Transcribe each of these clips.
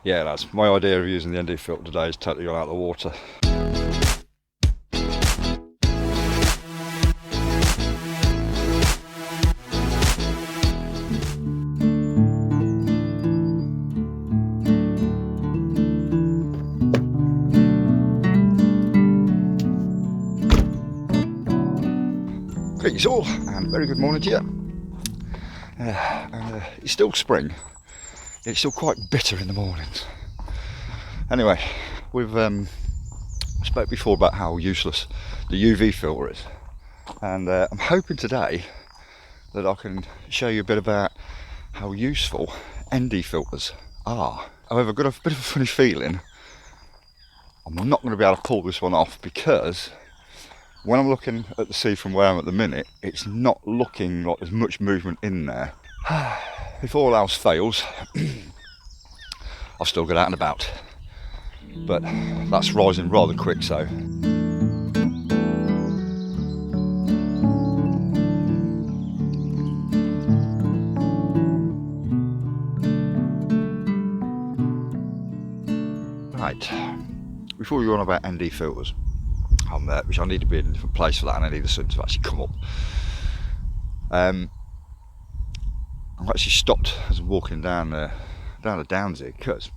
Yeah, that's my idea of using the ND filter today is totally gone out of the water. Greetings all, and very good morning to you. It's still spring. It's still quite bitter in the mornings. Anyway, we've spoke before about how useless the UV filter is, and I'm hoping today that I can show you a bit about how useful ND filters are. However, I've got a bit of a funny feeling I'm not going to be able to pull this one off, because when I'm looking at the sea from where I'm at the minute, it's not looking like there's much movement in there. If all else fails, I'll still get out and about, but that's rising rather quick, so. Right, before we go on about ND filters, which I need to be in a different place for that, and I need the sun to actually come up. I've actually stopped as I'm walking down the downs here, because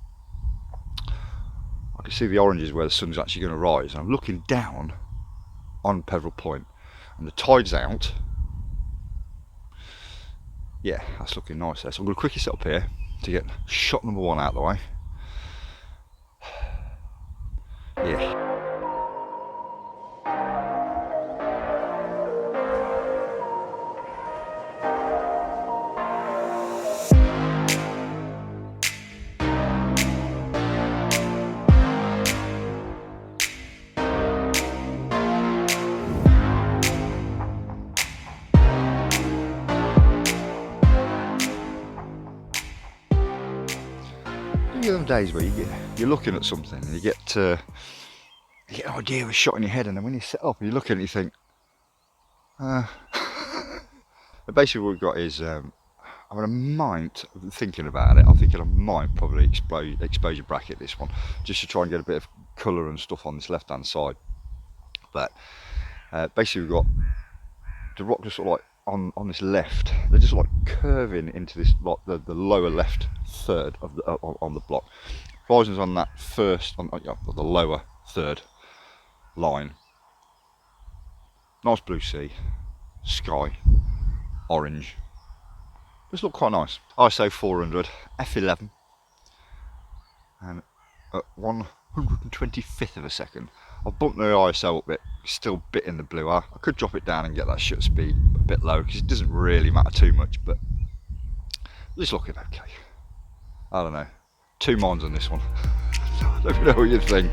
I can see the oranges where the sun's actually going to rise, and I'm looking down on Peveril Point, and the tide's out. Yeah, that's looking nice there. So I'm going to quickly set up here to get shot number one out of the way. Yeah. You know them days where you're looking at something and you get an idea of a shot in your head, and then when you sit up and you look at it, you think, basically what we've got is, I'm in a mind of thinking about it. I'm thinking I might probably exposure bracket this one, just to try and get a bit of colour and stuff on this left hand side. But basically we've got the rock just sort of like on this left, they're just like curving into this, like the lower left third of the on the block. Horizon's on that first, on the lower third line. Nice blue sea, sky, orange. This look quite nice. ISO 400, f11, and at 125th of a second. I've bumped the ISO up a bit, still a bit in the blue. I could drop it down and get that shutter speed a bit low, because it doesn't really matter too much, but it's looking okay. I don't know. Two minds on this one. Let me know what you think.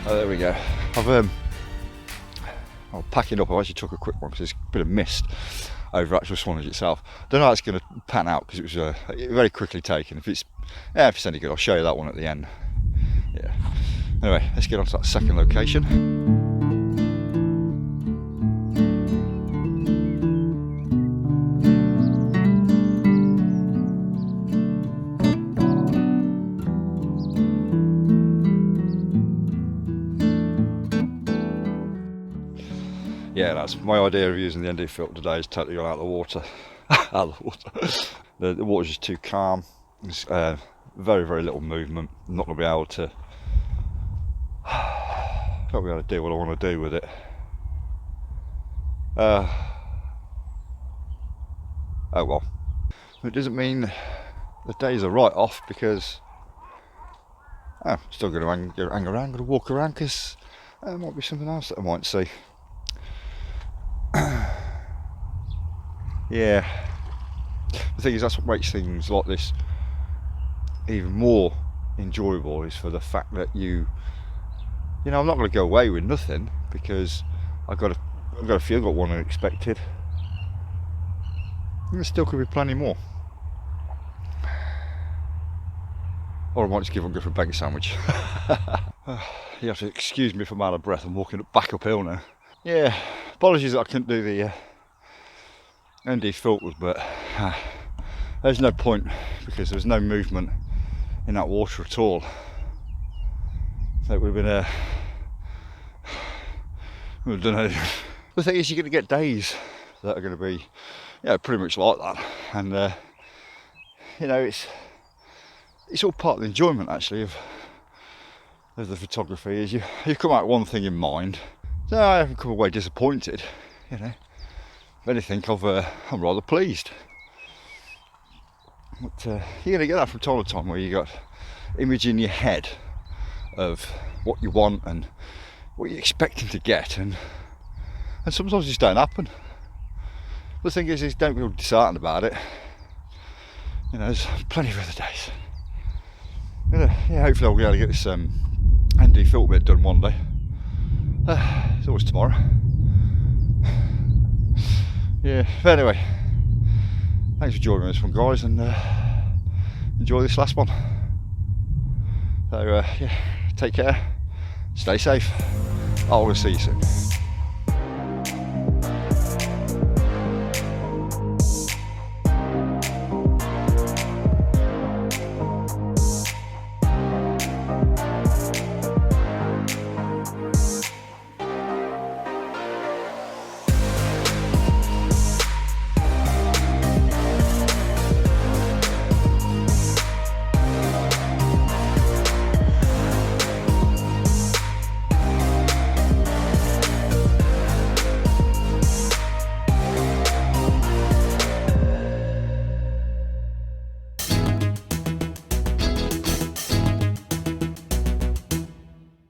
Oh, there we go. I'm packing up. I actually took a quick one because there's a bit of mist over actual Swanage itself. Don't know how it's going to pan out, because it was very quickly taken. If it's any good, I'll show you that one at the end. Yeah. Anyway, let's get on to that second location. Yeah, that's my idea of using the ND filter today is totally gone out of the water. Out of the water. The water's just too calm. It's very, very little movement. I'm not going to be able to do what I want to do with it. Oh well. It doesn't mean the days are right off, because I'm still going to hang around, going to walk around, because there might be something else that I might see. Yeah, the thing is, that's what makes things like this even more enjoyable, is for the fact that you know, I'm not going to go away with nothing, because I've got a few got one unexpected. There still could be plenty more. Or I might just give up and go for a bacon sandwich. You have to excuse me if I'm out of breath. I'm walking back uphill now. Yeah, apologies that I couldn't do the ND filters, but there's no point, because there's no movement in that water at all. So we've been I don't know. The thing is, you're going to get days that are going to be, pretty much like that, and you know, it's all part of the enjoyment, actually, of the photography. Is you come out with one thing in mind. So I haven't come away disappointed, you know. If anything, I'm rather pleased. But you're going to get that from time to time, where you got image in your head of what you want and what you're expecting to get, and sometimes it just don't happen. The thing is don't feel disheartened about it. You know, there's plenty of other days. Hopefully I'll be able to get this ND filter bit done one day. It's always tomorrow. Yeah, but anyway, thanks for joining this one, guys, and enjoy this last one. So take care, stay safe. I will see you soon.